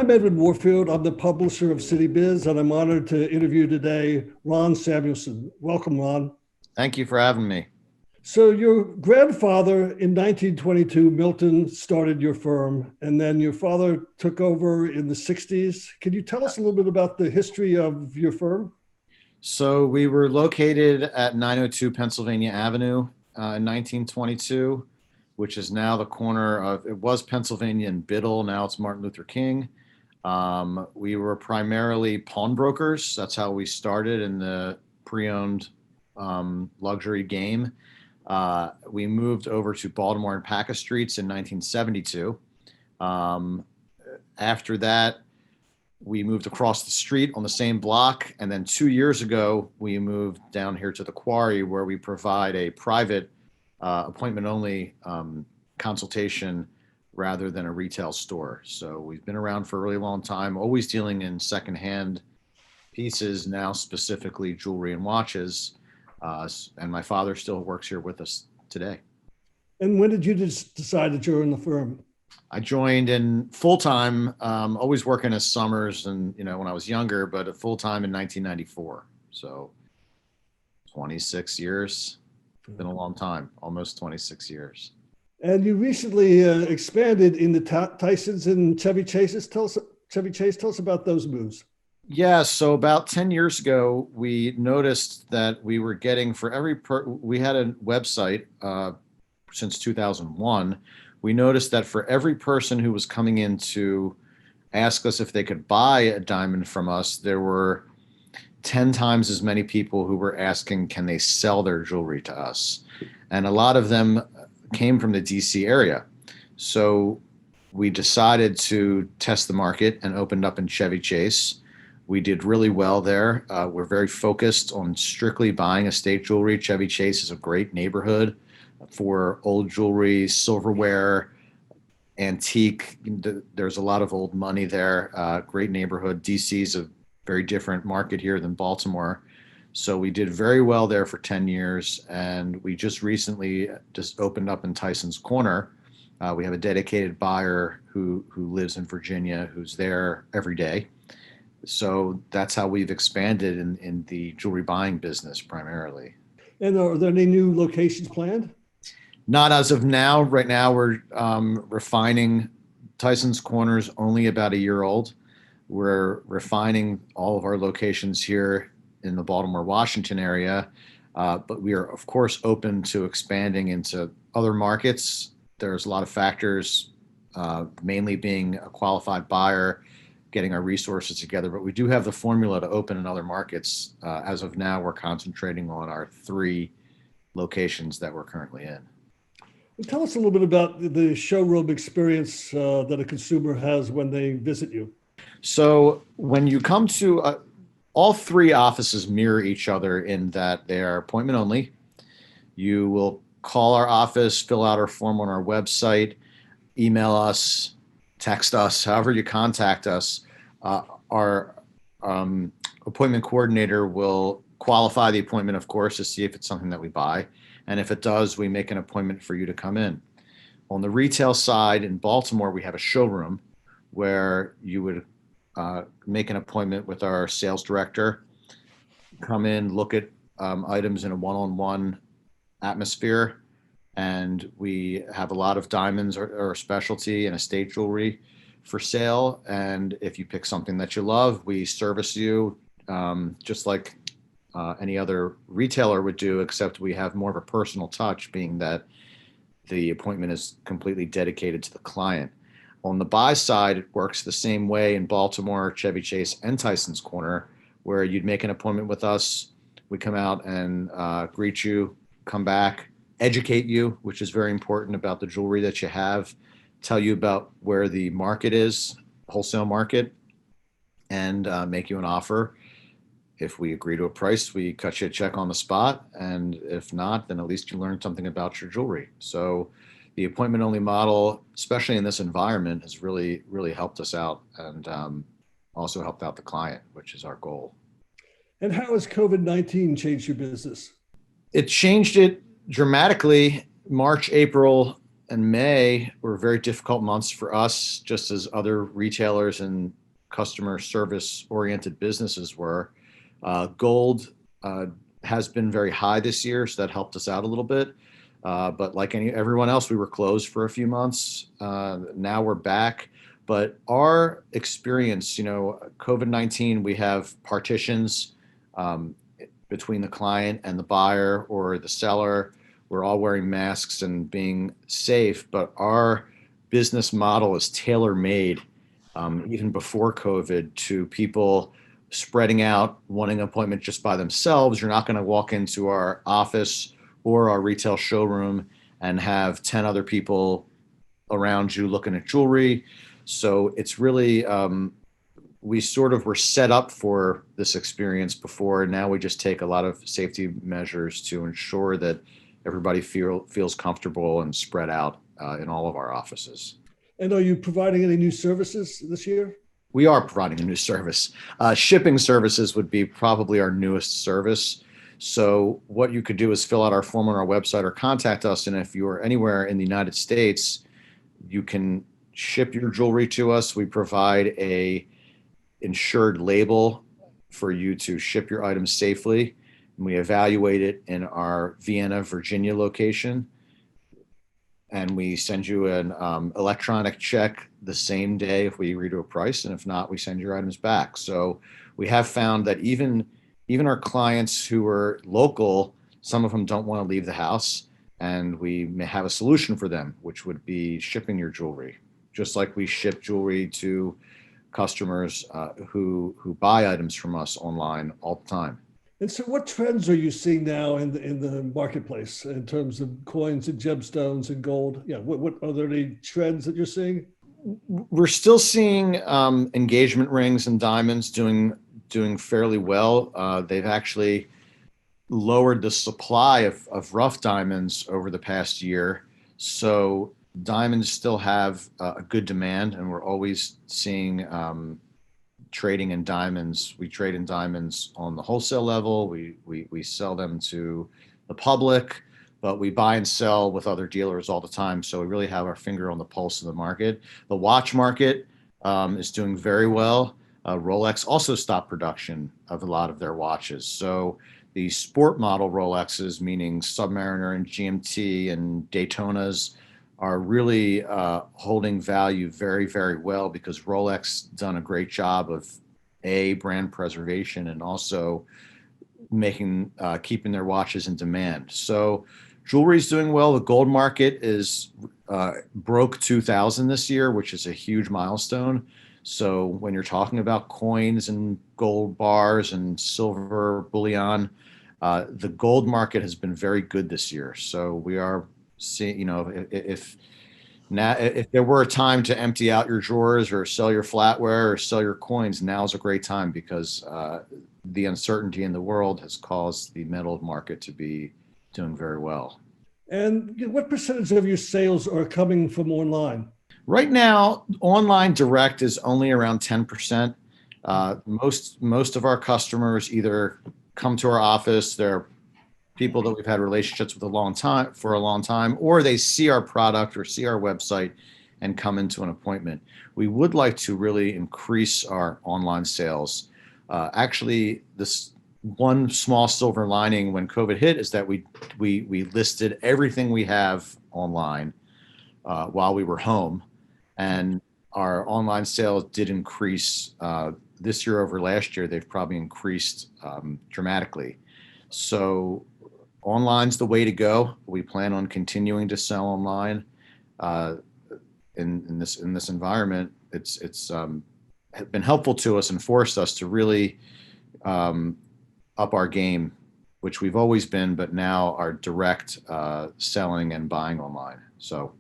I'm Edwin Warfield. I'm the publisher of Citybiz, and I'm honored to interview today Ron Samuelson. Welcome, Ron. Thank you for having me. So, your grandfather in 1922, Milton, started your firm, and then your father took over in the 60s. Can you tell us a little bit about the history of your firm? So we were located at 902 Pennsylvania Avenue in 1922, which is now the corner of, it was Pennsylvania and Biddle, now it's Martin Luther King. We were primarily pawnbrokers. That's how we started in the pre-owned luxury game. We moved over to Baltimore and Paca Streets in 1972. After that, we moved across the street on the same block. And then 2 years ago, we moved down here to the Quarry, where we provide a private appointment only consultation rather than a retail store. So we've been around for a really long time, always dealing in secondhand pieces, now specifically jewelry and watches. And my father still works here with us today. And when did you decide to join the firm? I joined in full time, always working as summers and, when I was younger, but full time in 1994. So 26 years, been a long time, almost 26 years. And you recently expanded in the Tysons and Chevy Chases. Tell us about those moves. Yeah, so about 10 years ago, we noticed that we were getting we had a website since 2001. We noticed that for every person who was coming in to ask us if they could buy a diamond from us, there were 10 times as many people who were asking, can they sell their jewelry to us? And a lot of them came from the DC area. So we decided to test the market and opened up in Chevy Chase. We did really well there. We're very focused on strictly buying estate jewelry. Chevy Chase is a great neighborhood for old jewelry, silverware, antique. There's a lot of old money there. Great neighborhood. DC is a very different market here than Baltimore. So we did very well there for 10 years. And we just recently just opened up in Tyson's Corner. We have a dedicated buyer who lives in Virginia, who's there every day. So that's how we've expanded in the jewelry buying business primarily. And are there any new locations planned? Not as of now. Right now, we're refining. Tyson's Corner is only about a year old. We're refining all of our locations here in the Baltimore, Washington area. But we are, of course, open to expanding into other markets. There's a lot of factors, mainly being a qualified buyer, getting our resources together. But we do have the formula to open in other markets. As of now, we're concentrating on our 3 locations that we're currently in. Tell us a little bit about the showroom experience that a consumer has when they visit you. So when you come to all 3 offices mirror each other in that they are appointment only. You will call our office, fill out our form on our website, email us, text us, however you contact us. Our appointment coordinator will qualify the appointment, of course, to see if it's something that we buy. And if it does, we make an appointment for you to come in. On the retail side in Baltimore, we have a showroom where you would make an appointment with our sales director, come in, look at items in a one-on-one atmosphere. And we have a lot of diamonds or specialty and estate jewelry for sale. And if you pick something that you love, we service you just like any other retailer would do, except we have more of a personal touch, being that the appointment is completely dedicated to the client. On the buy side, it works the same way in Baltimore, Chevy Chase, and Tyson's Corner, where you'd make an appointment with us. We come out and greet you, come back, educate you, which is very important about the jewelry that you have, tell you about where the market is, wholesale market, and make you an offer. If we agree to a price, we cut you a check on the spot. And if not, then at least you learned something about your jewelry. So the appointment only model, especially in this environment, has really, really helped us out and also helped out the client, which is our goal. And how has COVID-19 changed your business? It changed it dramatically. March, April and May were very difficult months for us, just as other retailers and customer service oriented businesses were. Gold has been very high this year, so that helped us out a little bit. But like everyone else, we were closed for a few months. Now we're back. But our experience, COVID-19, we have partitions between the client and the buyer or the seller. We're all wearing masks and being safe, but our business model is tailor-made, even before COVID, to people spreading out, wanting an appointment just by themselves. You're not going to walk into our office or our retail showroom and have 10 other people around you looking at jewelry. So it's really, we sort of were set up for this experience before, and now we just take a lot of safety measures to ensure that everybody feels comfortable and spread out in all of our offices. And are you providing any new services this year? We are providing a new service. Shipping services would be probably our newest service. So what you could do is fill out our form on our website or contact us. And if you are anywhere in the United States, you can ship your jewelry to us. We provide a insured label for you to ship your items safely. And we evaluate it in our Vienna, Virginia location. And we send you an electronic check the same day if we agree to a price. And if not, we send your items back. So we have found that even our clients who are local, some of them don't want to leave the house. And we may have a solution for them, which would be shipping your jewelry, just like we ship jewelry to customers who buy items from us online all the time. And so what trends are you seeing now in the marketplace in terms of coins and gemstones and gold? Yeah, what are there any trends that you're seeing? We're still seeing engagement rings and diamonds doing fairly well. They've actually lowered the supply of rough diamonds over the past year. So diamonds still have a good demand, and we're always seeing trading in diamonds. We trade in diamonds on the wholesale level. We sell them to the public, but we buy and sell with other dealers all the time. So we really have our finger on the pulse of the market. The watch market is doing very well. Rolex also stopped production of a lot of their watches. So the sport model Rolexes, meaning Submariner and GMT and Daytonas, are really holding value very, very well because Rolex done a great job of brand preservation and also keeping their watches in demand. So jewelry is doing well. The gold market is broke 2,000 this year, which is a huge milestone. So when you're talking about coins and gold bars and silver bullion, the gold market has been very good this year. So we are seeing, if there were a time to empty out your drawers or sell your flatware or sell your coins, now is a great time because the uncertainty in the world has caused the metal market to be doing very well. And what percentage of your sales are coming from online? Right now, online direct is only around 10%. Most of our customers either come to our office, they're people that we've had relationships with for a long time, or they see our product or see our website and come into an appointment. We would like to really increase our online sales. Actually, this one small silver lining when COVID hit is that we listed everything we have online while we were home, and our online sales did increase this year over last year. They've probably increased dramatically. So online's the way to go. We plan on continuing to sell online in this environment. It's been helpful to us and forced us to really up our game, which we've always been, but now our direct selling and buying online. So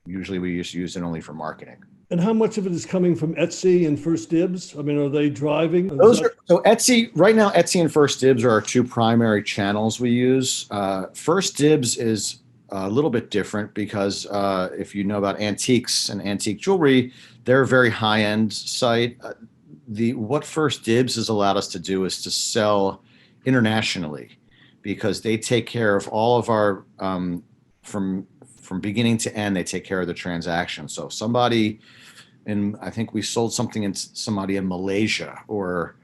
usually we just use it only for marketing. And how much of it is coming from Etsy and First Dibs? I mean, are they driving? So Etsy, right now, Etsy and First Dibs are our two primary channels we use. First Dibs is a little bit different because if you know about antiques and antique jewelry, they're a very high-end site. What First Dibs has allowed us to do is to sell internationally because they take care of all of our from from beginning to end, they take care of the transaction. So if somebody, and I think we sold something in somebody in Malaysia, or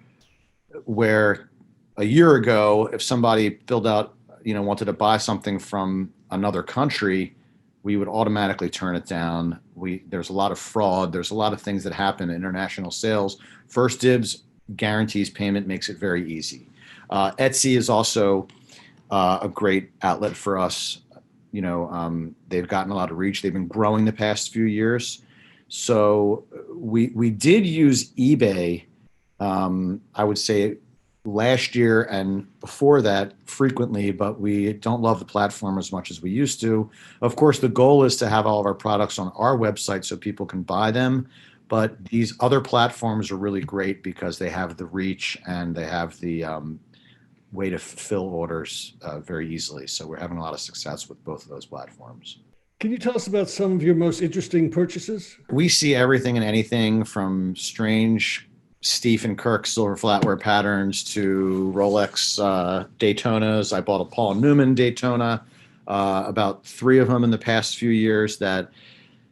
where a year ago, if somebody filled out, wanted to buy something from another country, we would automatically turn it down. There's a lot of fraud. There's a lot of things that happen in international sales. First Dibs guarantees payment, makes it very easy. Etsy is also a great outlet for us. They've gotten a lot of reach. They've been growing the past few years. So we did use eBay, I would say last year and before that frequently, but we don't love the platform as much as we used to. Of course, the goal is to have all of our products on our website so people can buy them. But these other platforms are really great because they have the reach and they have the way to fulfill orders very easily. So we're having a lot of success with both of those platforms. Can you tell us about some of your most interesting purchases? We see everything and anything from strange Stephen Kirk silver flatware patterns to Rolex Daytonas. I bought a Paul Newman Daytona, about 3 of them in the past few years that,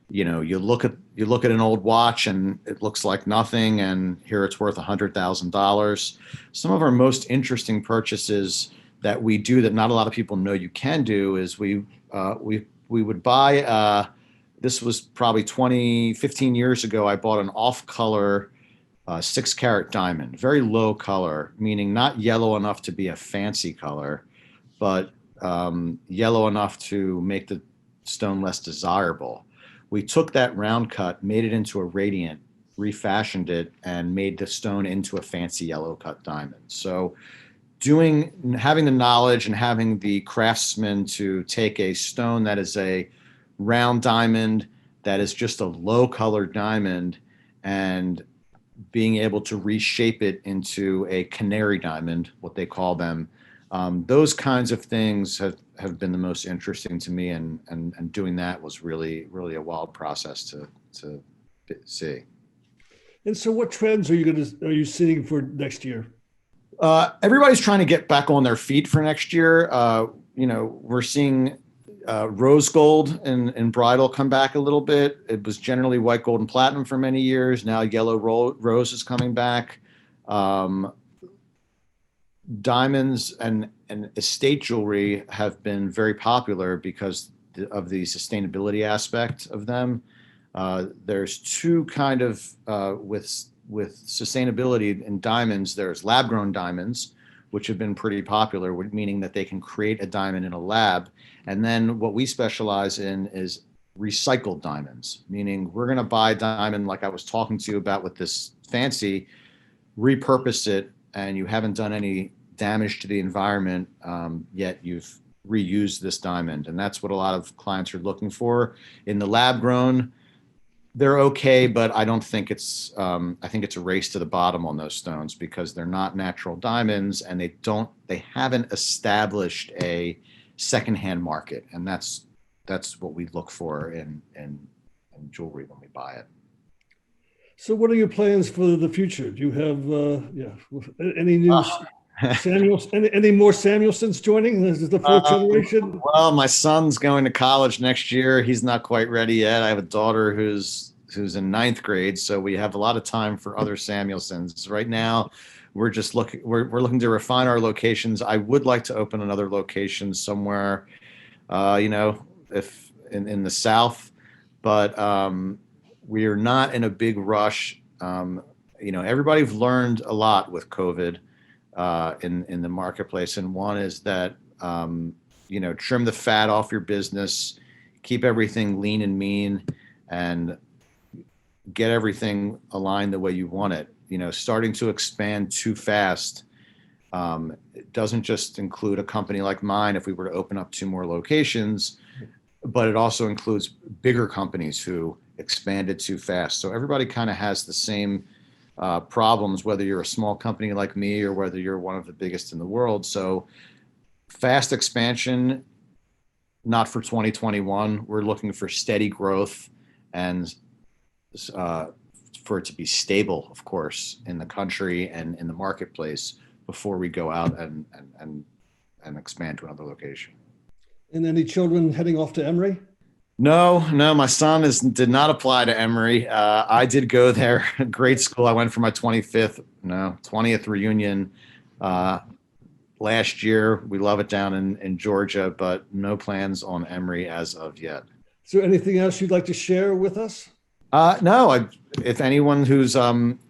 you look at an old watch and it looks like nothing, and here it's worth $100,000. Some of our most interesting purchases that we do that not a lot of people know you can do is we would buy, this was probably 15 years ago, I bought an off-color 6-carat diamond, very low color, meaning not yellow enough to be a fancy color, but yellow enough to make the stone less desirable. We took that round cut, made it into a radiant, refashioned it, and made the stone into a fancy yellow cut diamond. So having the knowledge and having the craftsman to take a stone that is a round diamond, that is just a low colored diamond, and being able to reshape it into a canary diamond, what they call them. Those kinds of things have been the most interesting to me, and doing that was really, really a wild process to see. And so what trends are you seeing for next year? Everybody's trying to get back on their feet for next year. We're seeing rose gold and bridal come back a little bit. It was generally white gold and platinum for many years. Now yellow rose is coming back. Diamonds and estate jewelry have been very popular because of the sustainability aspect of them. There's two kind of with sustainability in diamonds. There's lab-grown diamonds, which have been pretty popular, meaning that they can create a diamond in a lab. And then what we specialize in is recycled diamonds, meaning we're going to buy a diamond like I was talking to you about with this fancy, repurpose it, and you haven't done any damage to the environment, yet you've reused this diamond. And that's what a lot of clients are looking for. In the lab grown, they're okay, but I don't think I think it's a race to the bottom on those stones because they're not natural diamonds and they haven't established a secondhand market. And that's what we look for in jewelry when we buy it. So what are your plans for the future? Do you have any new any more Samuelsons joining? This is the fourth generation. Well, my son's going to college next year. He's not quite ready yet. I have a daughter who's in 9th grade, so we have a lot of time for other Samuelsons. Right now, we're just looking to refine our locations. I would like to open another location somewhere, if in the South, but we are not in a big rush. Everybody's learned a lot with COVID in the marketplace, and one is that trim the fat off your business, keep everything lean and mean, and get everything aligned the way you want it. Starting to expand too fast, it doesn't just include a company like mine if we were to open up 2 more locations, but it also includes bigger companies who expanded too fast. So everybody kind of has the same problems, whether you're a small company like me or whether you're one of the biggest in the world. So fast expansion, not for 2021. We're looking for steady growth and for it to be stable, of course, in the country and in the marketplace before we go out and expand to another location. And any children heading off to Emory? No, my son did not apply to Emory. I did go there. Great school. I went for my 20th reunion uh, last year. We love it down in Georgia, but no plans on Emory as of yet. Is there anything else you'd like to share with us? No, if anyone who's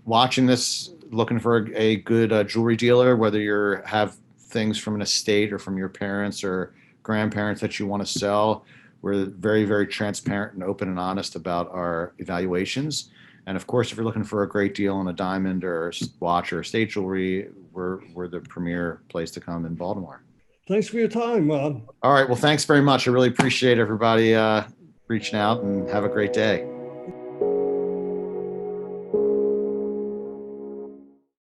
watching this looking for a good jewelry dealer, whether you have things from an estate or from your parents or grandparents that you want to sell, we're very, very transparent and open and honest about our evaluations. And of course, if you're looking for a great deal on a diamond or watch or estate jewelry, we're the premier place to come in Baltimore. Thanks for your time, Ron. All right. Well, thanks very much. I really appreciate everybody reaching out, and have a great day.